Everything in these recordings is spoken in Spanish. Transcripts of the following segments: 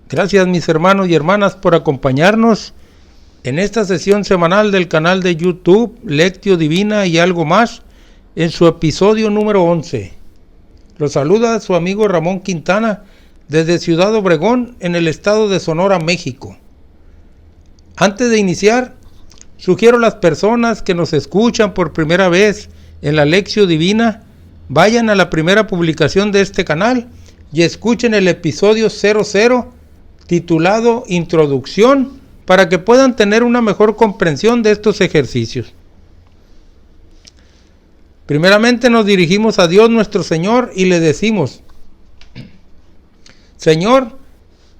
Gracias mis hermanos y hermanas por acompañarnos en esta sesión semanal del canal de YouTube Lectio Divina y algo más, en su episodio número 11. Los saluda su amigo Ramón Quintana desde Ciudad Obregón, en el estado de Sonora, México. Antes de iniciar, sugiero a las personas que nos escuchan por primera vez en la Lectio Divina, vayan a la primera publicación de este canal y escuchen el episodio 00 titulado Introducción, para que puedan tener una mejor comprensión de estos ejercicios. Primeramente nos dirigimos a Dios nuestro Señor y le decimos: Señor,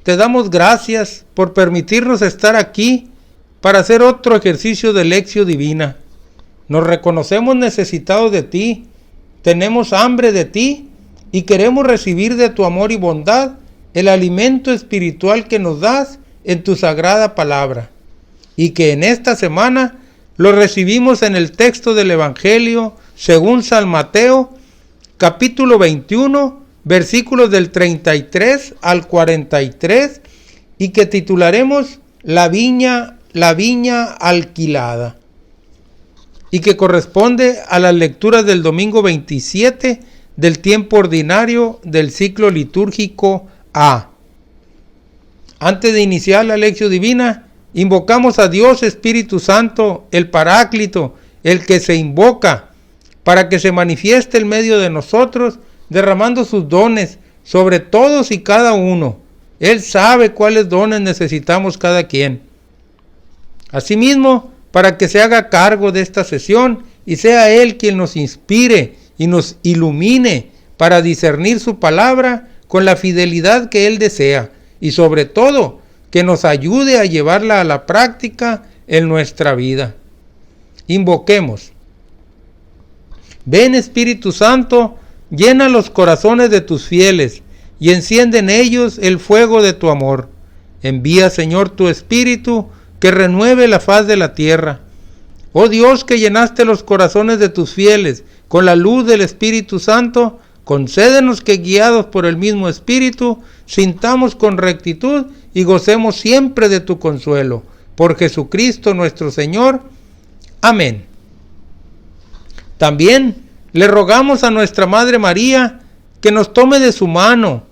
te damos gracias por permitirnos estar aquí para hacer otro ejercicio de Lectio Divina. Nos reconocemos necesitados de ti, tenemos hambre de ti y queremos recibir de tu amor y bondad el alimento espiritual que nos das en tu sagrada palabra, y que en esta semana lo recibimos en el texto del Evangelio según San Mateo, capítulo 21, versículos del 33 al 43, y que titularemos La viña alquilada, y que corresponde a las lecturas del domingo 27 del tiempo ordinario del ciclo litúrgico A. Antes de iniciar la Lectio Divina, invocamos a Dios Espíritu Santo, el Paráclito, el que se invoca, para que se manifieste en medio de nosotros, derramando sus dones sobre todos y cada uno. Él sabe cuáles dones necesitamos cada quien. Asimismo, para que se haga cargo de esta sesión y sea Él quien nos inspire y nos ilumine para discernir su palabra con la fidelidad que Él desea, y sobre todo que nos ayude a llevarla a la práctica en nuestra vida. Invoquemos. Ven Espíritu Santo, llena los corazones de tus fieles y enciende en ellos el fuego de tu amor. Envía, Señor, tu Espíritu que renueve la faz de la tierra. Oh Dios, que llenaste los corazones de tus fieles con la luz del Espíritu Santo, concédenos que, guiados por el mismo Espíritu, sintamos con rectitud y gocemos siempre de tu consuelo. Por Jesucristo nuestro Señor. Amén. También le rogamos a nuestra Madre María que nos tome de su mano,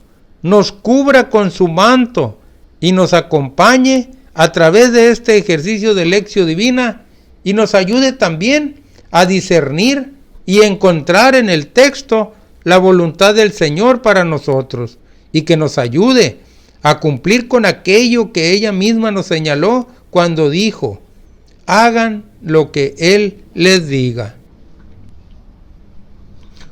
nos cubra con su manto y nos acompañe a través de este ejercicio de Lectio Divina, y nos ayude también a discernir y encontrar en el texto la voluntad del Señor para nosotros, y que nos ayude a cumplir con aquello que ella misma nos señaló cuando dijo: hagan lo que Él les diga.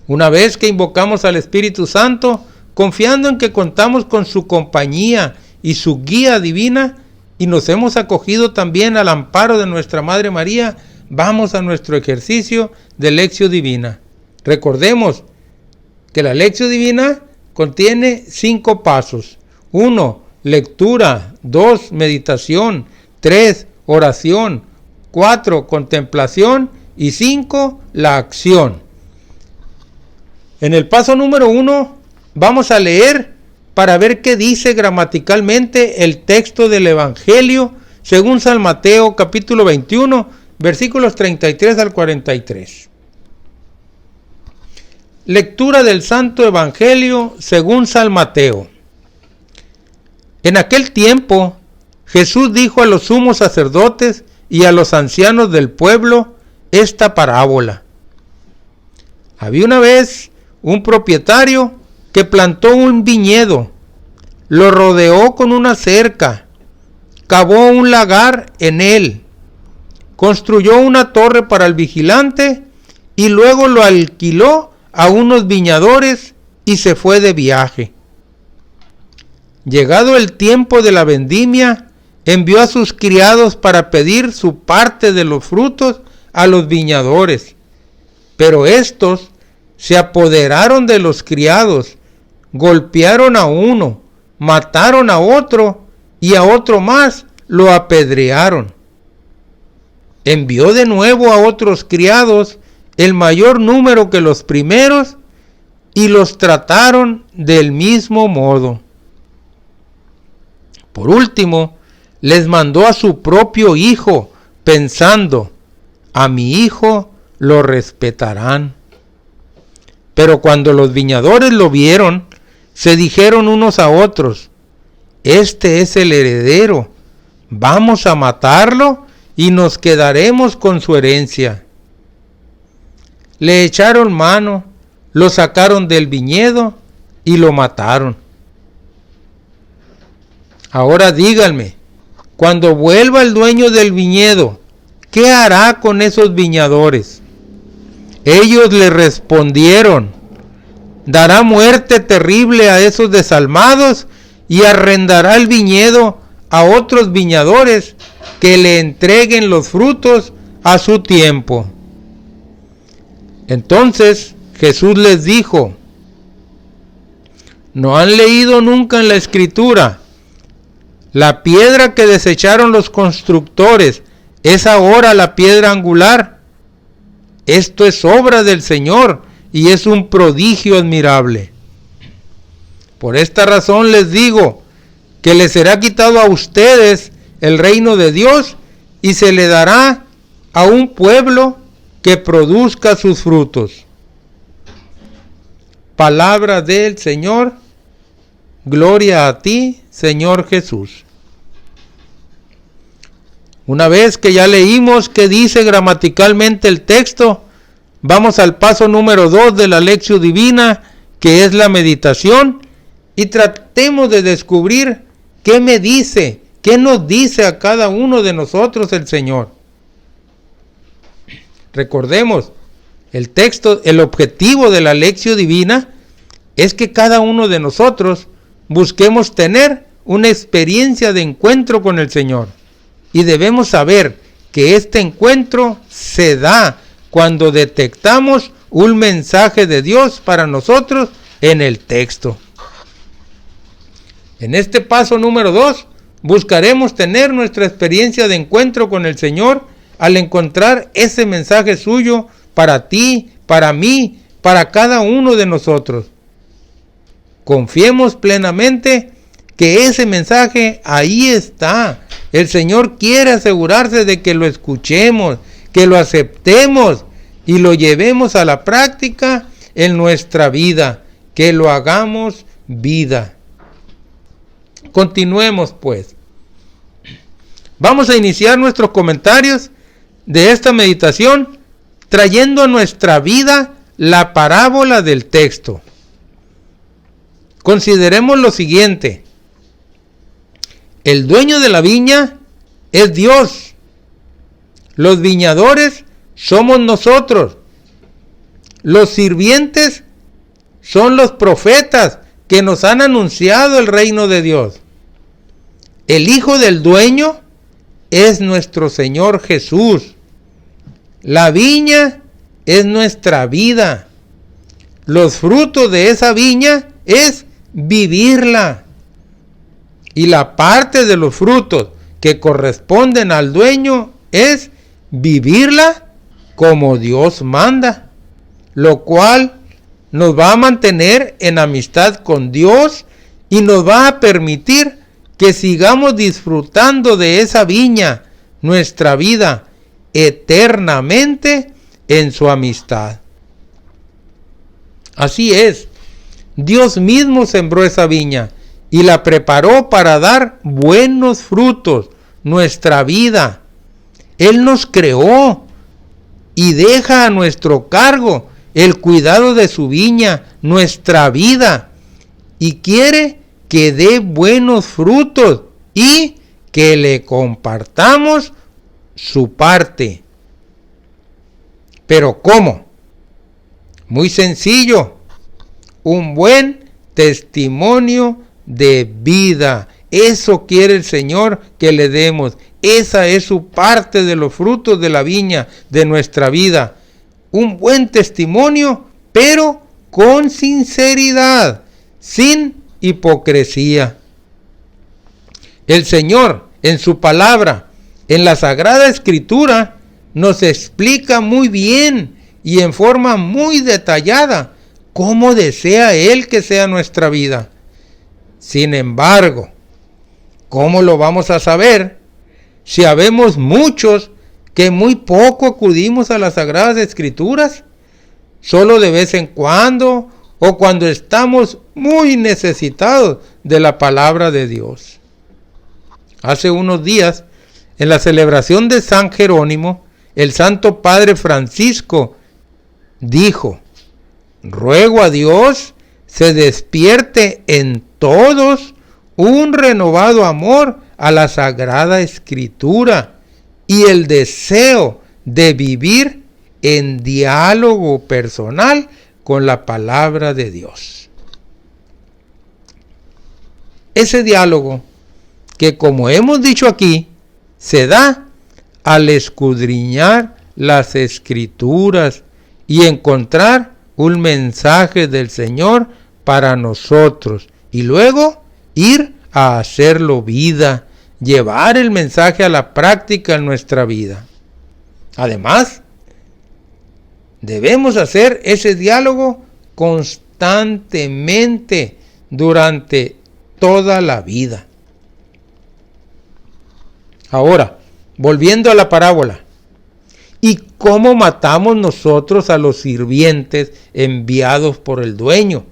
Una vez que invocamos al Espíritu Santo, confiando en que contamos con su compañía y su guía divina, y nos hemos acogido también al amparo de nuestra Madre María, vamos a nuestro ejercicio de Lectio Divina. Recordemos que la Lectio Divina contiene 5 pasos. 1. Lectura. 2. Meditación. 3. Oración. 4. Contemplación. Y 5. La acción. En el paso número 1 vamos a leer para ver qué dice gramaticalmente el texto del Evangelio según San Mateo capítulo 21, versículos 33 al 43. Lectura del Santo Evangelio según San Mateo. En aquel tiempo, Jesús dijo a los sumos sacerdotes y a los ancianos del pueblo esta parábola. Había una vez un propietario que plantó un viñedo, lo rodeó con una cerca, cavó un lagar en él, construyó una torre para el vigilante y luego lo alquiló a unos viñadores y se fue de viaje. Llegado el tiempo de la vendimia, envió a sus criados para pedir su parte de los frutos a los viñadores, pero estos se apoderaron de los criados, golpearon a uno, mataron a otro y a otro más lo apedrearon. Envió de nuevo a otros criados, el mayor número que los primeros, y los trataron del mismo modo. Por último, les mandó a su propio hijo, pensando, a mi hijo lo respetarán. Pero cuando los viñadores lo vieron, se dijeron unos a otros, este es el heredero, vamos a matarlo y nos quedaremos con su herencia. Le echaron mano, lo sacaron del viñedo y lo mataron. Ahora díganme, cuando vuelva el dueño del viñedo, ¿qué hará con esos viñadores? Ellos le respondieron, dará muerte terrible a esos desalmados y arrendará el viñedo a otros viñadores que le entreguen los frutos a su tiempo. Entonces Jesús les dijo, ¿no han leído nunca en la Escritura? La piedra que desecharon los constructores es ahora la piedra angular. Esto es obra del Señor y es un prodigio admirable. Por esta razón les digo que les será quitado a ustedes el reino de Dios y se le dará a un pueblo que produzca sus frutos. Palabra del Señor. Gloria a ti, Señor Jesús. Una vez que ya leímos qué dice gramaticalmente el texto, vamos al paso número 2 de la Lectio Divina, que es la meditación, y tratemos de descubrir qué me dice, qué nos dice a cada uno de nosotros el Señor. Recordemos, el texto, el objetivo de la Lectio Divina es que cada uno de nosotros busquemos tener una experiencia de encuentro con el Señor. Y debemos saber que este encuentro se da cuando detectamos un mensaje de Dios para nosotros en el texto. En este paso número 2, buscaremos tener nuestra experiencia de encuentro con el Señor al encontrar ese mensaje suyo para ti, para mí, para cada uno de nosotros. Confiemos plenamente que ese mensaje ahí está. El Señor quiere asegurarse de que lo escuchemos, que lo aceptemos y lo llevemos a la práctica en nuestra vida, que lo hagamos vida. Continuemos pues. Vamos a iniciar nuestros comentarios de esta meditación trayendo a nuestra vida la parábola del texto. Consideremos lo siguiente. El dueño de la viña es Dios. Los viñadores somos nosotros. Los sirvientes son los profetas que nos han anunciado el reino de Dios. El hijo del dueño es nuestro Señor Jesús. La viña es nuestra vida. Los frutos de esa viña es vivirla. Y la parte de los frutos que corresponden al dueño es vivirla como Dios manda, lo cual nos va a mantener en amistad con Dios y nos va a permitir que sigamos disfrutando de esa viña, nuestra vida, eternamente en su amistad. Así es, Dios mismo sembró esa viña y la preparó para dar buenos frutos, nuestra vida. Él nos creó y deja a nuestro cargo el cuidado de su viña, nuestra vida, y quiere que dé buenos frutos y que le compartamos su parte. ¿Pero cómo? Muy sencillo, un buen testimonio de vida. Eso quiere el Señor que le demos. Esa es su parte de los frutos de la viña de nuestra vida. Un buen testimonio, pero con sinceridad, sin hipocresía. El Señor, en su palabra, en la Sagrada Escritura, nos explica muy bien y en forma muy detallada cómo desea Él que sea nuestra vida. Sin embargo, ¿Cómo lo vamos a saber si habemos muchos que muy poco acudimos a las Sagradas Escrituras? Solo de vez en cuando o cuando estamos muy necesitados de la palabra de Dios. Hace unos días, en la celebración de San Jerónimo, el Santo Padre Francisco dijo: ruego a Dios se despierte en todos un renovado amor a la Sagrada Escritura y el deseo de vivir en diálogo personal con la palabra de Dios. Ese diálogo que, como hemos dicho aquí, se da al escudriñar las Escrituras y encontrar un mensaje del Señor para nosotros y luego ir a hacerlo vida, llevar el mensaje a la práctica en nuestra vida. Además, debemos hacer ese diálogo constantemente durante toda la vida. Ahora, volviendo a la parábola, ¿y cómo matamos nosotros a los sirvientes enviados por el dueño,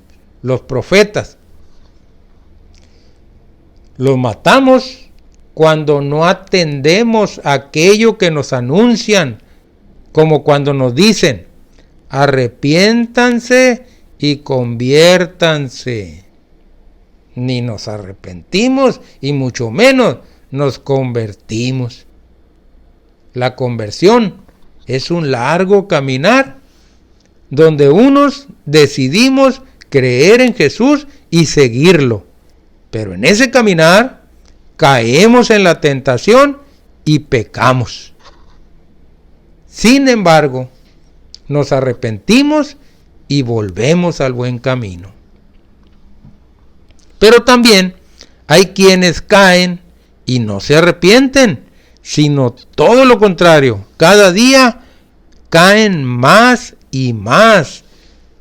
los profetas? Los matamos cuando no atendemos a aquello que nos anuncian, como cuando nos dicen: arrepiéntanse y conviértanse. Ni nos arrepentimos y mucho menos nos convertimos. La conversión es un largo caminar donde unos decidimos creer en Jesús y seguirlo. Pero en ese caminar caemos en la tentación y pecamos. Sin embargo, nos arrepentimos y volvemos al buen camino. Pero también hay quienes caen y no se arrepienten, sino todo lo contrario. Cada día caen más y más,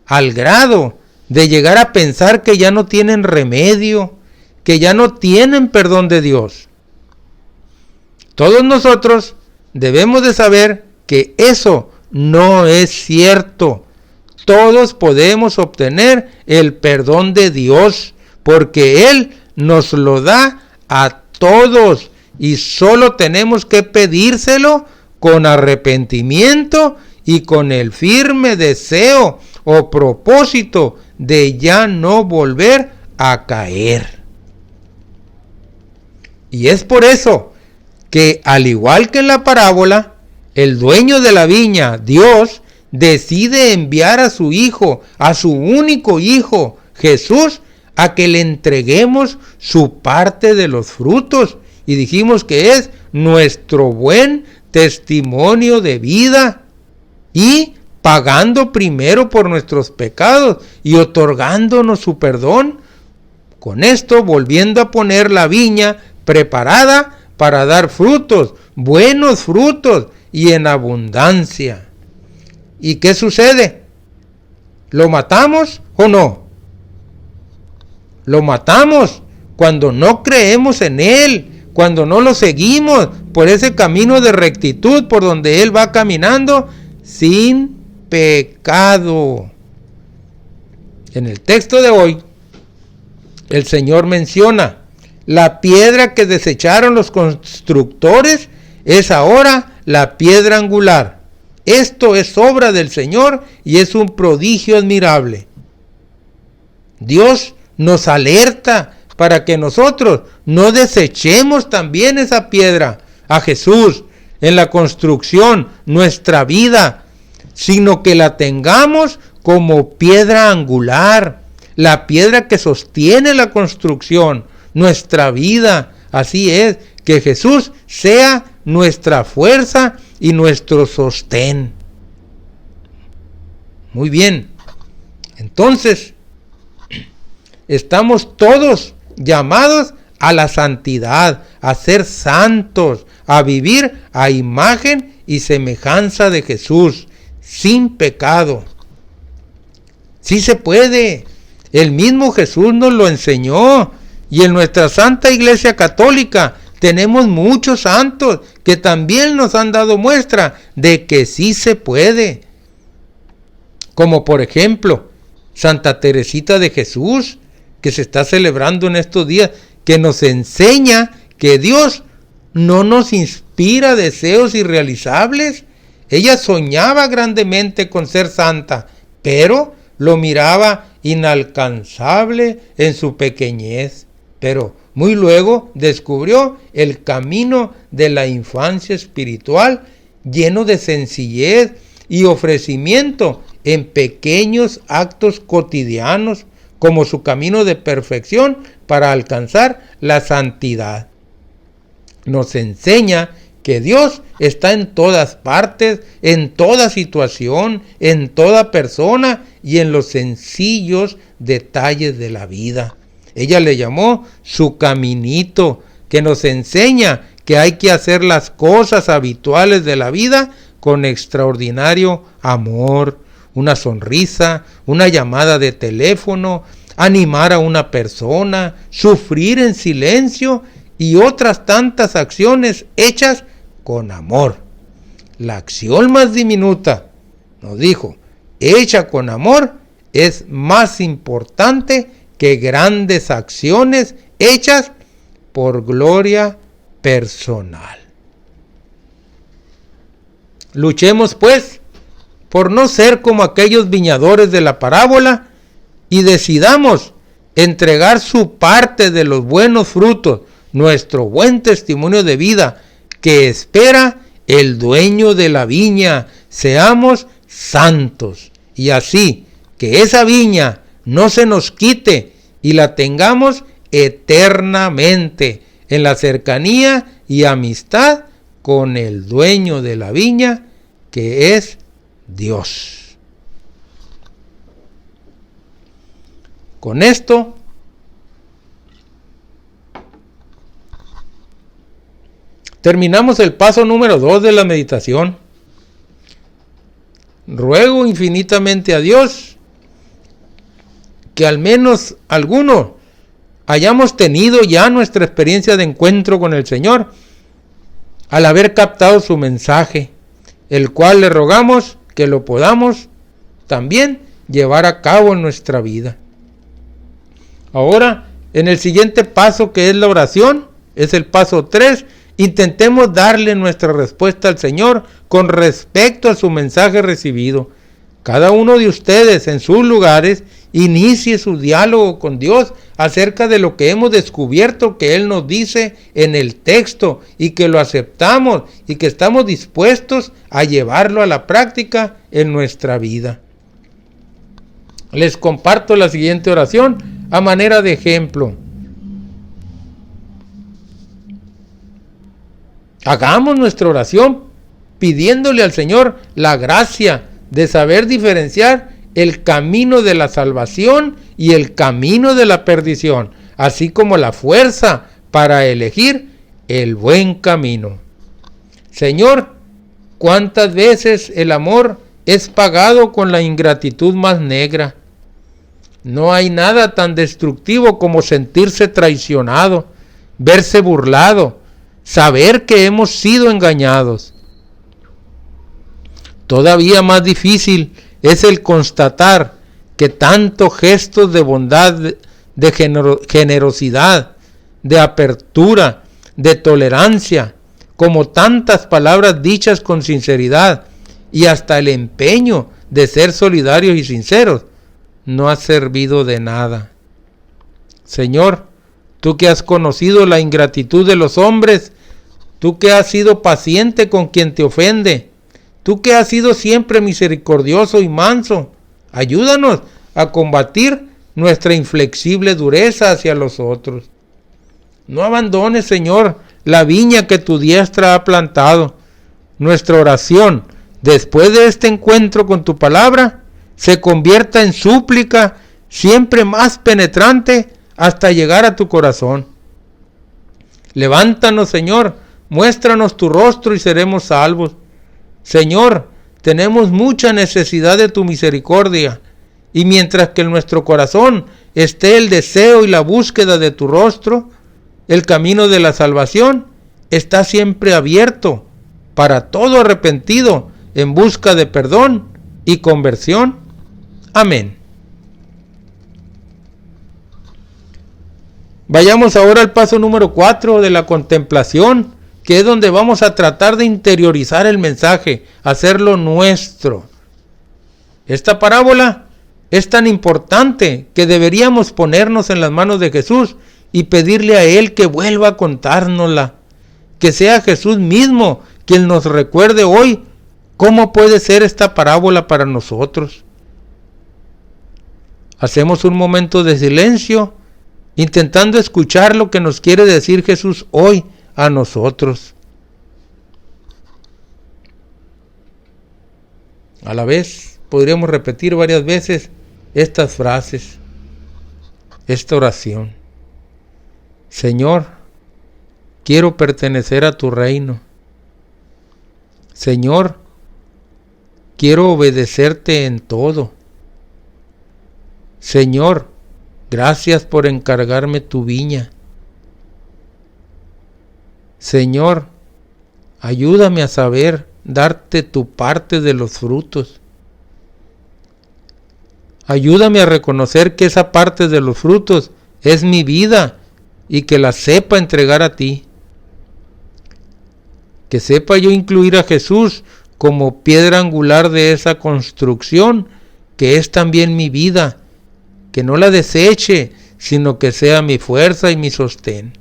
al grado de llegar a pensar que ya no tienen remedio, que ya no tienen perdón de Dios. Todos nosotros debemos de saber que eso no es cierto. Todos podemos obtener el perdón de Dios, porque Él nos lo da a todos y solo tenemos que pedírselo con arrepentimiento y con el firme deseo o propósito de ya no volver a caer. Y es por eso que, al igual que en la parábola, el dueño de la viña, Dios, decide enviar a su Hijo, a su único Hijo, Jesús, a que le entreguemos su parte de los frutos. Y dijimos que es nuestro buen testimonio de vida. Y pagando primero por nuestros pecados y otorgándonos su perdón. Con esto volviendo a poner la viña preparada para dar frutos, buenos frutos y en abundancia. ¿Y qué sucede? ¿Lo matamos o no? Lo matamos cuando no creemos en Él, cuando no lo seguimos por ese camino de rectitud por donde Él va caminando sin pecado. En el texto de hoy, el Señor menciona: la piedra que desecharon los constructores es ahora la piedra angular. Esto es obra del Señor y es un prodigio admirable. Dios nos alerta para que nosotros no desechemos también esa piedra, a Jesús, en la construcción, nuestra vida, sino que la tengamos como piedra angular, la piedra que sostiene la construcción, nuestra vida. Así es, que Jesús sea nuestra fuerza y nuestro sostén. Muy bien, entonces estamos todos llamados a la santidad, a ser santos, a vivir a imagen y semejanza de Jesús, sin pecado. Sí se puede. El mismo Jesús nos lo enseñó Y en nuestra Santa Iglesia Católica tenemos muchos santos que también nos han dado muestra de que sí se puede. Como por ejemplo, Santa Teresita de Jesús, que se está celebrando en estos días, que nos enseña que Dios no nos inspira deseos irrealizables. Ella soñaba grandemente con ser santa, pero lo miraba inalcanzable en su pequeñez. Pero muy luego descubrió el camino de la infancia espiritual, lleno de sencillez y ofrecimiento en pequeños actos cotidianos, como su camino de perfección para alcanzar la santidad. Nos enseña que Dios está en todas partes, en toda situación, en toda persona y en los sencillos detalles de la vida. Ella le llamó su caminito, que nos enseña que hay que hacer las cosas habituales de la vida con extraordinario amor. Una sonrisa, una llamada de teléfono, animar a una persona, sufrir en silencio y otras tantas acciones hechas con amor. La acción más diminuta, nos dijo, hecha con amor, es más importante que grandes acciones hechas por gloria personal. Luchemos pues por no ser como aquellos viñadores de la parábola y decidamos entregar su parte de los buenos frutos, nuestro buen testimonio de vida que espera el dueño de la viña. Seamos santos y así que esa viña no se nos quite y la tengamos eternamente en la cercanía y amistad con el dueño de la viña, que es Dios. Con esto terminamos el paso número 2 de la meditación. Ruego infinitamente a Dios que al menos alguno hayamos tenido ya nuestra experiencia de encuentro con el Señor al haber captado su mensaje, el cual le rogamos que lo podamos también llevar a cabo en nuestra vida. Ahora, en el siguiente paso, que es la oración, es el paso 3, intentemos darle nuestra respuesta al Señor con respecto a su mensaje recibido. Cada uno de ustedes en sus lugares inicie su diálogo con Dios acerca de lo que hemos descubierto que Él nos dice en el texto y que lo aceptamos y que estamos dispuestos a llevarlo a la práctica en nuestra vida. Les comparto la siguiente oración a manera de ejemplo. Hagamos nuestra oración pidiéndole al Señor la gracia de saber diferenciar el camino de la salvación y el camino de la perdición, así como la fuerza para elegir el buen camino. Señor, ¿cuántas veces el amor es pagado con la ingratitud más negra? No hay nada tan destructivo como sentirse traicionado, verse burlado, saber que hemos sido engañados. Todavía más difícil es el constatar que tantos gestos de bondad, de generosidad, de apertura, de tolerancia, como tantas palabras dichas con sinceridad y hasta el empeño de ser solidarios y sinceros, no ha servido de nada. Señor, tú que has conocido la ingratitud de los hombres, tú que has sido paciente con quien te ofende, tú que has sido siempre misericordioso y manso, ayúdanos a combatir nuestra inflexible dureza hacia los otros. No abandones, Señor, la viña que tu diestra ha plantado. Nuestra oración, después de este encuentro con tu palabra, se convierta en súplica siempre más penetrante hasta llegar a tu corazón. Levántanos, Señor, muéstranos tu rostro y seremos salvos. Señor, tenemos mucha necesidad de tu misericordia, y mientras que nuestro corazón esté el deseo y la búsqueda de tu rostro, el camino de la salvación está siempre abierto para todo arrepentido en busca de perdón y conversión. Amén. Vayamos ahora al paso número 4 de la contemplación, que es donde vamos a tratar de interiorizar el mensaje, hacerlo nuestro. Esta parábola es tan importante que deberíamos ponernos en las manos de Jesús y pedirle a Él que vuelva a contárnosla. Que sea Jesús mismo quien nos recuerde hoy cómo puede ser esta parábola para nosotros. Hacemos un momento de silencio, intentando escuchar lo que nos quiere decir Jesús hoy a nosotros. A la vez, podríamos repetir varias veces estas frases, esta oración. Señor, quiero pertenecer a tu reino. Señor, quiero obedecerte en todo. Señor, gracias por encargarme tu viña. Señor, ayúdame a saber darte tu parte de los frutos. Ayúdame a reconocer que esa parte de los frutos es mi vida y que la sepa entregar a ti. Que sepa yo incluir a Jesús como piedra angular de esa construcción que es también mi vida. Que no la deseche, sino que sea mi fuerza y mi sostén.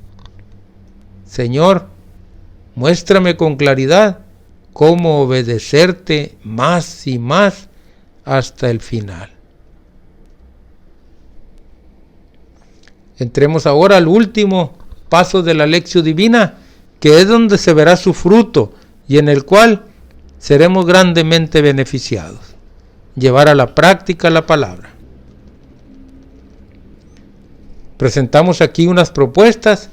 Señor, muéstrame con claridad cómo obedecerte más y más hasta el final. Entremos ahora al último paso de la Lectio Divina, que es donde se verá su fruto y en el cual seremos grandemente beneficiados. Llevar a la práctica la palabra. Presentamos aquí unas propuestas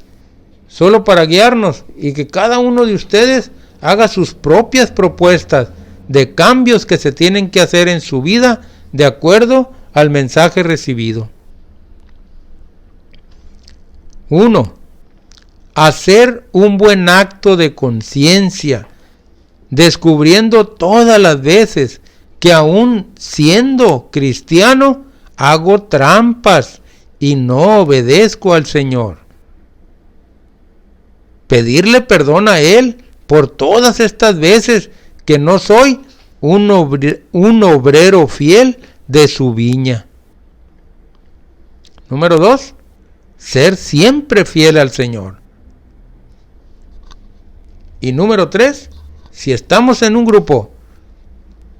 solo para guiarnos y que cada uno de ustedes haga sus propias propuestas de cambios que se tienen que hacer en su vida de acuerdo al mensaje recibido. 1. Hacer un buen acto de conciencia, descubriendo todas las veces que aún siendo cristiano hago trampas y no obedezco al Señor. Pedirle perdón a Él por todas estas veces que no soy un obrero fiel de su viña. Número 2. Ser siempre fiel al Señor. Y número 3. Si estamos en un grupo,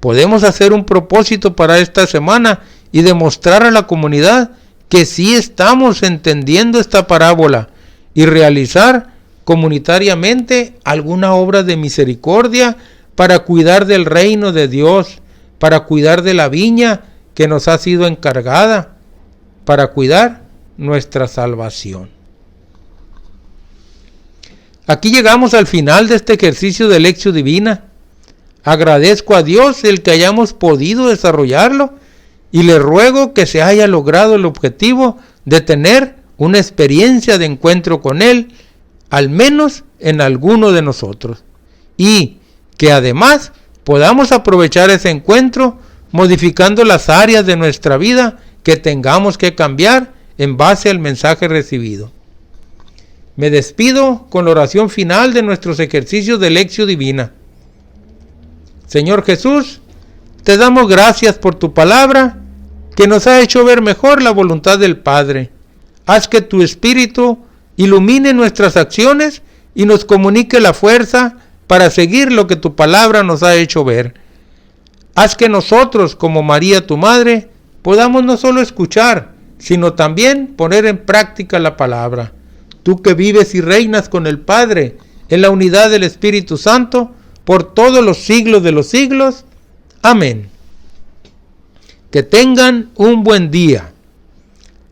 podemos hacer un propósito para esta semana y demostrar a la comunidad que sí estamos entendiendo esta parábola y realizar comunitariamente alguna obra de misericordia para cuidar del reino de Dios, para cuidar de la viña que nos ha sido encargada, para cuidar nuestra salvación. Aquí llegamos al final de este ejercicio de Lectio Divina. Agradezco a Dios el que hayamos podido desarrollarlo y le ruego que se haya logrado el objetivo de tener una experiencia de encuentro con Él, al menos en alguno de nosotros, y que además podamos aprovechar ese encuentro modificando las áreas de nuestra vida que tengamos que cambiar en base al mensaje recibido. Me despido con la oración final de nuestros ejercicios de Lectio Divina. Señor Jesús, te damos gracias por tu palabra que nos ha hecho ver mejor la voluntad del Padre. Haz que tu Espíritu ilumine nuestras acciones y nos comunique la fuerza para seguir lo que tu palabra nos ha hecho ver. Haz que nosotros, como María tu Madre, podamos no solo escuchar, sino también poner en práctica la palabra. Tú que vives y reinas con el Padre en la unidad del Espíritu Santo, por todos los siglos de los siglos. Amén. Que tengan un buen día.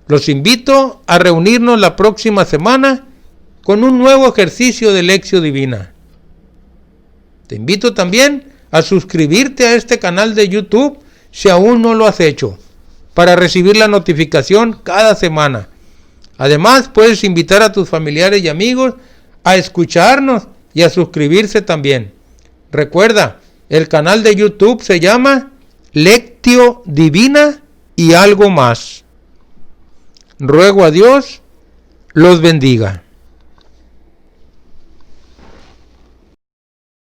Los invito a reunirnos la próxima semana con un nuevo ejercicio de Lectio Divina. Te invito también a suscribirte a este canal de YouTube si aún no lo has hecho. para recibir la notificación cada semana. Además, puedes invitar a tus familiares y amigos a escucharnos y a suscribirse también. Recuerda, el canal de YouTube se llama Lectio Divina y algo más. Ruego a Dios los bendiga.